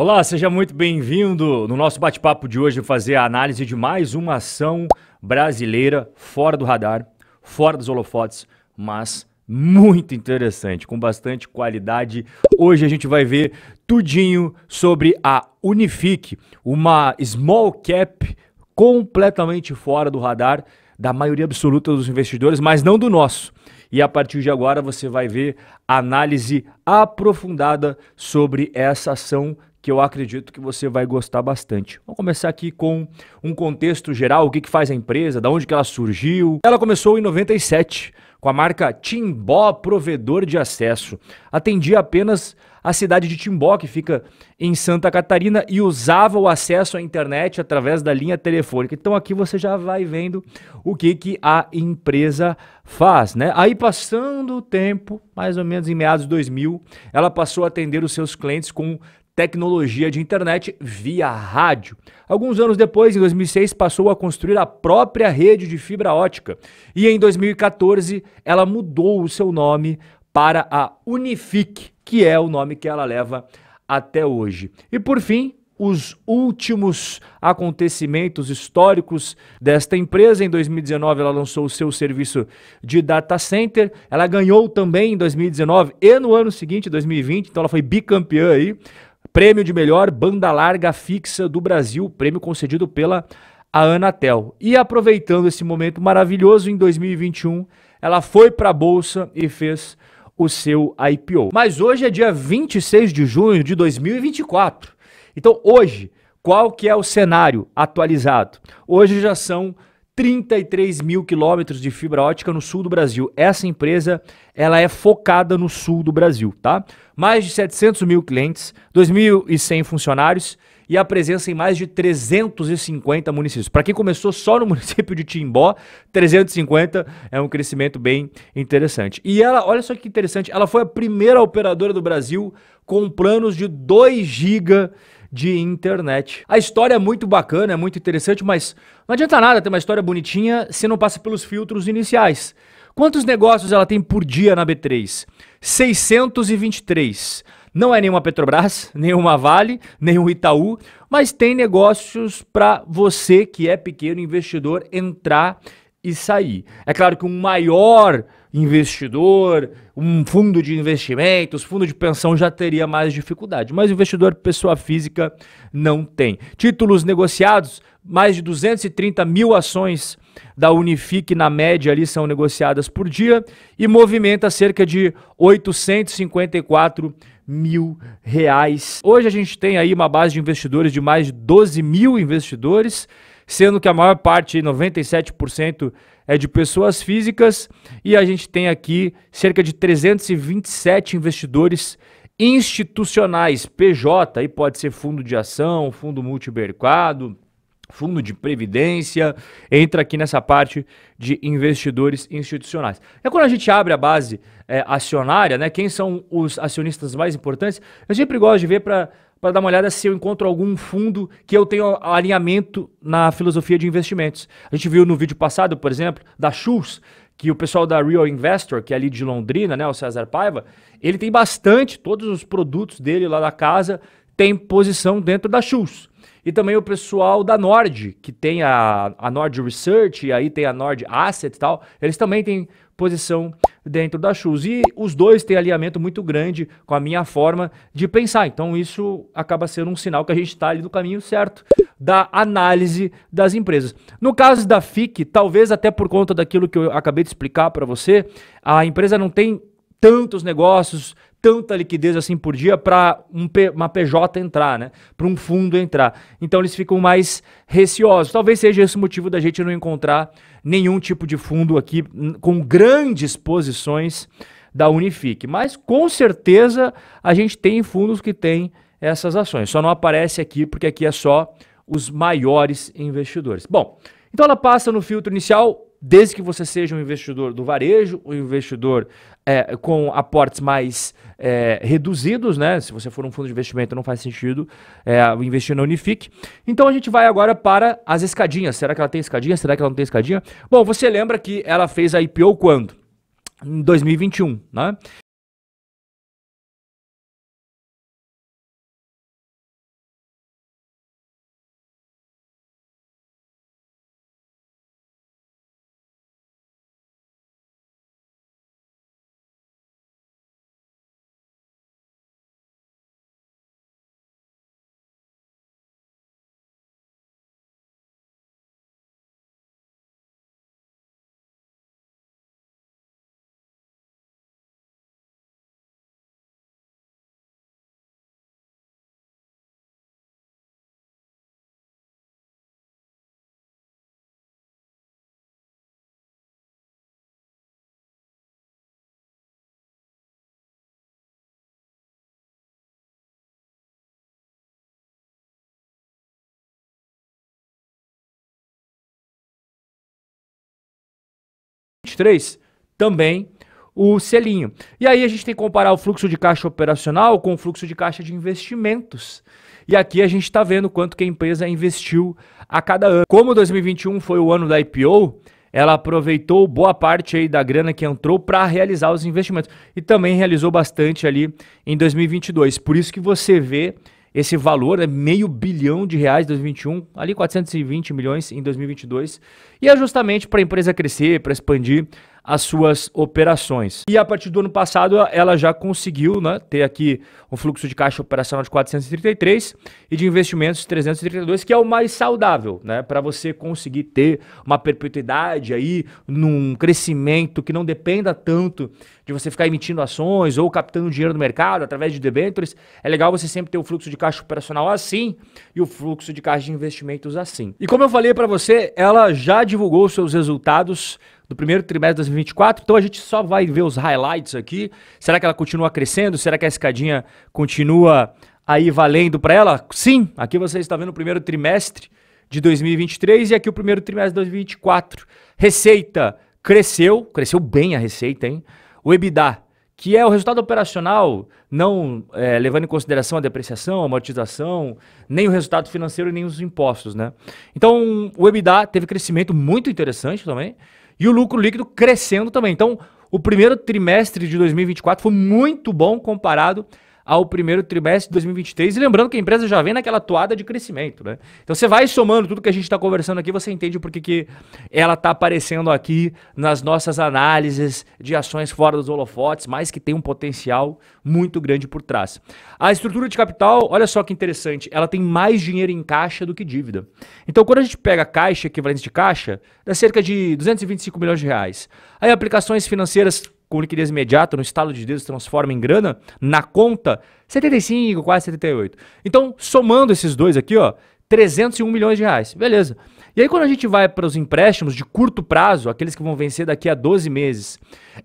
Olá, seja muito bem-vindo. No nosso bate-papo de hoje, eu vou fazer a análise de mais uma ação brasileira fora do radar, fora dos holofotes, mas muito interessante, com bastante qualidade. Hoje a gente vai ver tudinho sobre a Unifique, uma small cap completamente fora do radar da maioria absoluta dos investidores, mas não do nosso. E a partir de agora você vai ver análise aprofundada sobre essa ação que eu acredito que você vai gostar bastante. Vamos começar aqui com um contexto geral, o que faz a empresa, da onde que ela surgiu. Ela começou em 97 com a marca Timbó Provedor de Acesso. Atendia apenas a cidade de Timbó, que fica em Santa Catarina, e usava o acesso à internet através da linha telefônica. Então aqui você já vai vendo o que a empresa faz, né? Aí passando o tempo, mais ou menos em meados de 2000, ela passou a atender os seus clientes com tecnologia de internet via rádio. Alguns anos depois, em 2006, passou a construir a própria rede de fibra ótica. E em 2014, ela mudou o seu nome para a Unifique, que é o nome que ela leva até hoje. E por fim, os últimos acontecimentos históricos desta empresa. Em 2019, ela lançou o seu serviço de data center. Ela ganhou também em 2019 e no ano seguinte, 2020, então ela foi bicampeã aí. Prêmio de melhor banda larga fixa do Brasil, prêmio concedido pela Anatel. E aproveitando esse momento maravilhoso, em 2021, ela foi para a Bolsa e fez o seu IPO. Mas hoje é dia 26 de junho de 2024. Então hoje, qual que é o cenário atualizado? Hoje já são 33 mil quilômetros de fibra ótica no sul do Brasil. Essa empresa, ela é focada no sul do Brasil, tá? Mais de 700 mil clientes, 2.100 funcionários e a presença em mais de 350 municípios. Para quem começou só no município de Timbó, 350 é um crescimento bem interessante. E ela, olha só que interessante, ela foi a primeira operadora do Brasil com planos de 2 GB de internet. A história é muito bacana, é muito interessante, mas não adianta nada ter uma história bonitinha se não passa pelos filtros iniciais. Quantos negócios ela tem por dia na B3? 623. Não é nenhuma Petrobras, nenhuma Vale, nenhum Itaú, mas tem negócios para você que é pequeno investidor entrar e sair. É claro que um maior investidor, um fundo de investimentos, fundo de pensão já teria mais dificuldade, mas o investidor pessoa física não tem. Títulos negociados, mais de 230 mil ações da Unifique na média ali são negociadas por dia e movimenta cerca de 854 mil reais. Hoje a gente tem aí uma base de investidores de mais de 12 mil investidores, sendo que a maior parte, 97%, é de pessoas físicas, e a gente tem aqui cerca de 327 investidores institucionais, PJ, aí pode ser fundo de ação, fundo multimercado, fundo de previdência, entra aqui nessa parte de investidores institucionais. É quando a gente abre a base acionária, né? Quem são os acionistas mais importantes? Eu sempre gosto de ver para dar uma olhada se eu encontro algum fundo que eu tenho alinhamento na filosofia de investimentos. A gente viu no vídeo passado, por exemplo, da Schultz, que o pessoal da Real Investor, que é ali de Londrina, né, o César Paiva, ele tem bastante, todos os produtos dele lá da casa tem posição dentro da Schultz. E também o pessoal da Nord, que tem a Nord Research, e aí tem a Nord Asset e tal, eles também têm posição dentro da Schultz. E os dois têm alinhamento muito grande com a minha forma de pensar. Então isso acaba sendo um sinal que a gente está ali no caminho certo da análise das empresas. No caso da FIC, talvez até por conta daquilo que eu acabei de explicar para você, a empresa não tem tantos negócios, tanta liquidez assim por dia para uma PJ entrar, né? Para um fundo entrar. Então eles ficam mais receosos. Talvez seja esse o motivo da gente não encontrar nenhum tipo de fundo aqui com grandes posições da Unifique. Mas com certeza a gente tem fundos que têm essas ações. Só não aparece aqui porque aqui é só os maiores investidores. Bom, então ela passa no filtro inicial, desde que você seja um investidor do varejo, um investidor com aportes mais reduzidos, né? Se você for um fundo de investimento, não faz sentido investir na Unifique. Então a gente vai agora para as escadinhas. Será que ela tem escadinha? Será que ela não tem escadinha? Bom, você lembra que ela fez a IPO quando? Em 2021, né? 2023, também o selinho. E aí a gente tem que comparar o fluxo de caixa operacional com o fluxo de caixa de investimentos. E aqui a gente está vendo quanto que a empresa investiu a cada ano. Como 2021 foi o ano da IPO, ela aproveitou boa parte aí da grana que entrou para realizar os investimentos. E também realizou bastante ali em 2022. Por isso que você vê esse valor, R$500 bilhão em 2021, ali 420 milhões em 2022. E é justamente para a empresa crescer, para expandir as suas operações. E a partir do ano passado ela já conseguiu, né, ter aqui um fluxo de caixa operacional de 433 e de investimentos de 332, que é o mais saudável, né, para você conseguir ter uma perpetuidade aí num crescimento que não dependa tanto de você ficar emitindo ações ou captando dinheiro no mercado através de debêntures. É legal você sempre ter o fluxo de caixa operacional assim e o fluxo de caixa de investimentos assim. E como eu falei para você, ela já divulgou seus resultados do primeiro trimestre de 2024, então a gente só vai ver os highlights aqui. Será que ela continua crescendo? Será que a escadinha continua aí valendo para ela? Sim, aqui você está vendo o primeiro trimestre de 2023 e aqui o primeiro trimestre de 2024. Receita cresceu bem a receita, hein? O EBITDA, que é o resultado operacional, não levando em consideração a depreciação, a amortização, nem o resultado financeiro, nem os impostos, né? Então, o EBITDA teve crescimento muito interessante também, e o lucro líquido crescendo também. Então, o primeiro trimestre de 2024 foi muito bom comparado ao primeiro trimestre de 2023. E lembrando que a empresa já vem naquela toada de crescimento, né? Então, você vai somando tudo que a gente está conversando aqui, você entende por que ela está aparecendo aqui nas nossas análises de ações fora dos holofotes, mas que tem um potencial muito grande por trás. A estrutura de capital, olha só que interessante, ela tem mais dinheiro em caixa do que dívida. Então, quando a gente pega caixa, equivalente de caixa, dá cerca de 225 milhões de reais. Aí, aplicações financeiras com liquidez imediata, no estalo de dedos, transforma em grana, na conta, 75, quase 78. Então, somando esses dois aqui, ó, 301 milhões de reais. Beleza. E aí, quando a gente vai para os empréstimos de curto prazo, aqueles que vão vencer daqui a 12 meses,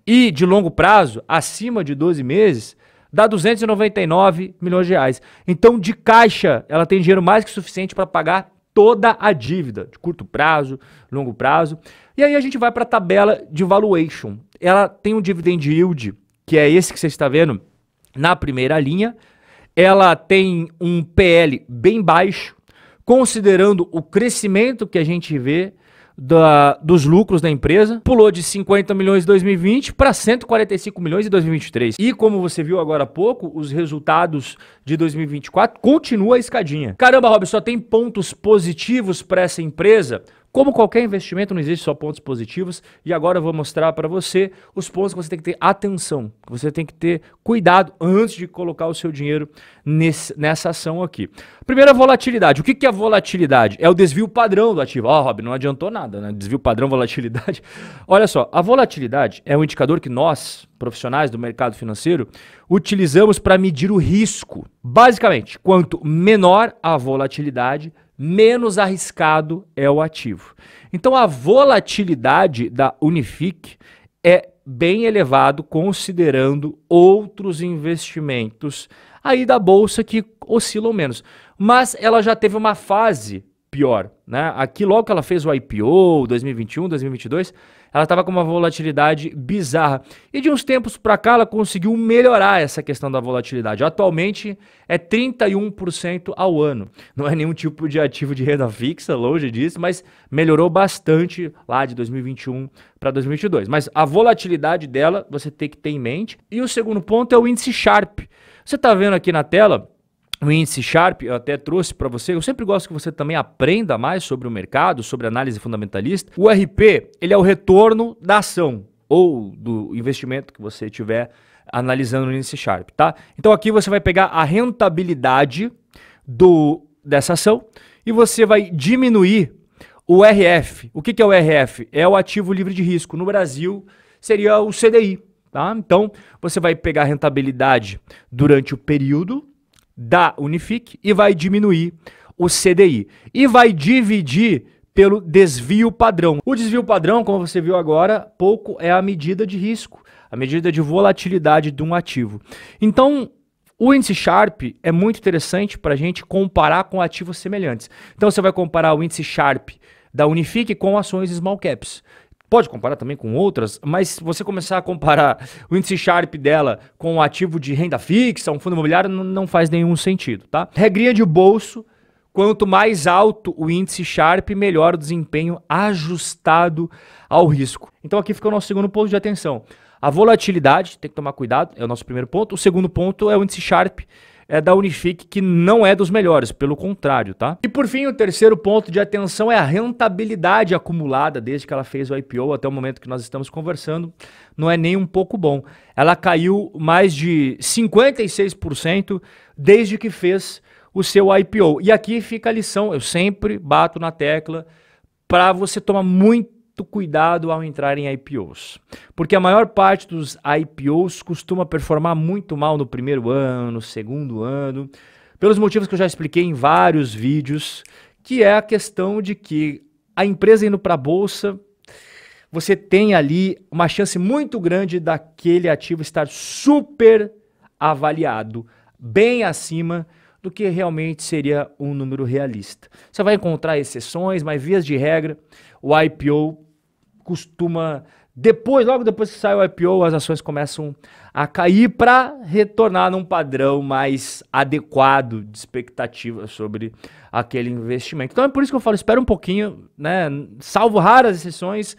e de longo prazo, acima de 12 meses, dá 299 milhões de reais. Então, de caixa, ela tem dinheiro mais que suficiente para pagar toda a dívida, de curto prazo, longo prazo. E aí a gente vai para a tabela de valuation. Ela tem um dividend yield, que é esse que você está vendo na primeira linha. Ela tem um PL bem baixo, considerando o crescimento que a gente vê dos lucros da empresa. Pulou de 50 milhões em 2020 para 145 milhões em 2023. E como você viu agora há pouco, os resultados de 2024 continua a escadinha. Caramba, Rob, só tem pontos positivos para essa empresa? Como qualquer investimento, não existe só pontos positivos. E agora eu vou mostrar para você os pontos que você tem que ter atenção, que você tem que ter cuidado antes de colocar o seu dinheiro nessa ação aqui. Primeiro, a volatilidade. O que é a volatilidade? É o desvio padrão do ativo. Ó, Rob, não adiantou nada, né? Desvio padrão, volatilidade. Olha só, a volatilidade é um indicador que nós, profissionais do mercado financeiro, utilizamos para medir o risco. Basicamente, quanto menor a volatilidade, menos arriscado é o ativo. Então a volatilidade da Unifique é bem elevado considerando outros investimentos aí da bolsa que oscilam menos. Mas ela já teve uma fase pior, né? Aqui logo que ela fez o IPO, 2021, 2022, ela estava com uma volatilidade bizarra. E de uns tempos para cá ela conseguiu melhorar essa questão da volatilidade. Atualmente é 31% ao ano. Não é nenhum tipo de ativo de renda fixa, longe disso, mas melhorou bastante lá de 2021 para 2022. Mas a volatilidade dela você tem que ter em mente. E o segundo ponto é o índice Sharpe. Você está vendo aqui na tela o índice Sharpe, eu até trouxe para você. Eu sempre gosto que você também aprenda mais sobre o mercado, sobre análise fundamentalista. O RP, ele é o retorno da ação ou do investimento que você tiver analisando no índice Sharpe, tá? Então aqui você vai pegar a rentabilidade dessa ação e você vai diminuir o RF. O que é o RF? É o ativo livre de risco. No Brasil seria o CDI, tá? Então você vai pegar a rentabilidade durante o período da Unifique e vai diminuir o CDI. E vai dividir pelo desvio padrão. O desvio padrão, como você viu agora, pouco é a medida de risco, a medida de volatilidade de um ativo. Então, o índice Sharpe é muito interessante para a gente comparar com ativos semelhantes. Então, você vai comparar o índice Sharpe da Unifique com ações small caps. pode comparar também com outras, mas se você começar a comparar o índice Sharpe dela com um ativo de renda fixa, um fundo imobiliário, não faz nenhum sentido, tá? Regrinha de bolso, quanto mais alto o índice Sharpe, melhor o desempenho ajustado ao risco. Então aqui fica o nosso segundo ponto de atenção. A volatilidade, tem que tomar cuidado, é o nosso primeiro ponto. O segundo ponto é o índice Sharpe da Unifique, que não é dos melhores, pelo contrário, tá? E por fim, o terceiro ponto de atenção é a rentabilidade acumulada desde que ela fez o IPO até o momento que nós estamos conversando. Não é nem um pouco bom. Ela caiu mais de 56% desde que fez o seu IPO. E aqui fica a lição, eu sempre bato na tecla para você tomar muito cuidado ao entrar em IPOs, porque a maior parte dos IPOs costuma performar muito mal no primeiro ano, no segundo ano, pelos motivos que eu já expliquei em vários vídeos, que é a questão de que a empresa indo para a bolsa, você tem ali uma chance muito grande daquele ativo estar super avaliado, bem acima do que realmente seria um número realista. Você vai encontrar exceções, mas vias de regra, o IPO costuma, logo depois que sai o IPO, as ações começam a cair para retornar num padrão mais adequado de expectativa sobre aquele investimento. Então é por isso que eu falo, espera um pouquinho, né? Salvo raras exceções,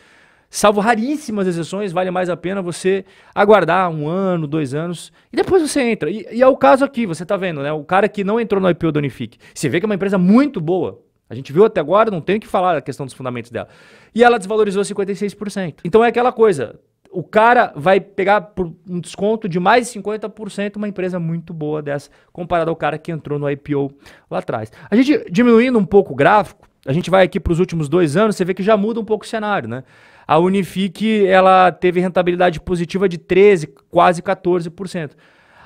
salvo raríssimas exceções, vale mais a pena você aguardar 1 ano, 2 anos e depois você entra. E é o caso aqui, você tá vendo, né? O cara que não entrou no IPO da Unifique, você vê que é uma empresa muito boa. A gente viu até agora, não tem o que falar da questão dos fundamentos dela. E ela desvalorizou 56%. Então é aquela coisa, o cara vai pegar por um desconto de mais de 50% uma empresa muito boa dessa, comparada ao cara que entrou no IPO lá atrás. A gente diminuindo um pouco o gráfico, a gente vai aqui para os últimos 2 anos, você vê que já muda um pouco o cenário, né? A Unifique, ela teve rentabilidade positiva de 13%, quase 14%.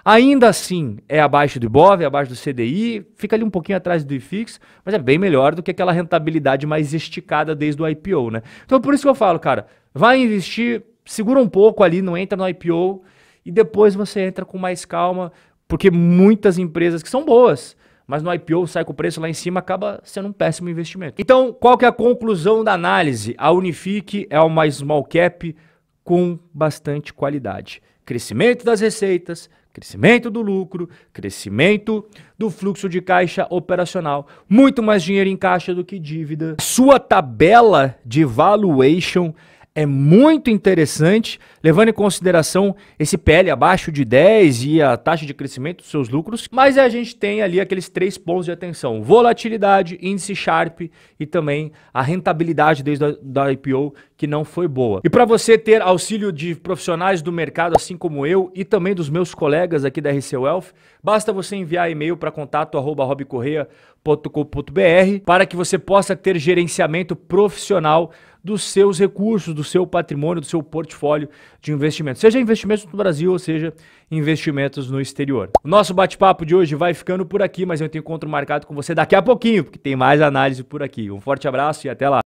Ainda assim, é abaixo do Ibov, é abaixo do CDI, fica ali um pouquinho atrás do IFIX, mas é bem melhor do que aquela rentabilidade mais esticada desde o IPO, né? Então por isso que eu falo, cara, vai investir, segura um pouco ali, não entra no IPO e depois você entra com mais calma, porque muitas empresas que são boas, mas no IPO sai com o preço lá em cima, acaba sendo um péssimo investimento. Então, qual que é a conclusão da análise? A Unifique é uma small cap com bastante qualidade. Crescimento das receitas, crescimento do lucro, crescimento do fluxo de caixa operacional, muito mais dinheiro em caixa do que dívida. Sua tabela de valuation é muito interessante, levando em consideração esse PL abaixo de 10 e a taxa de crescimento dos seus lucros, mas a gente tem ali aqueles 3 pontos de atenção: volatilidade, índice Sharpe e também a rentabilidade desde a IPO, que não foi boa. E para você ter auxílio de profissionais do mercado, assim como eu, e também dos meus colegas aqui da RC Wealth, basta você enviar e-mail para contato@robcorreia.com.br para que você possa ter gerenciamento profissional dos seus recursos, do seu patrimônio, do seu portfólio de investimentos. Seja investimentos no Brasil ou seja investimentos no exterior. O nosso bate-papo de hoje vai ficando por aqui, mas eu tenho encontro marcado com você daqui a pouquinho, porque tem mais análise por aqui. Um forte abraço e até lá.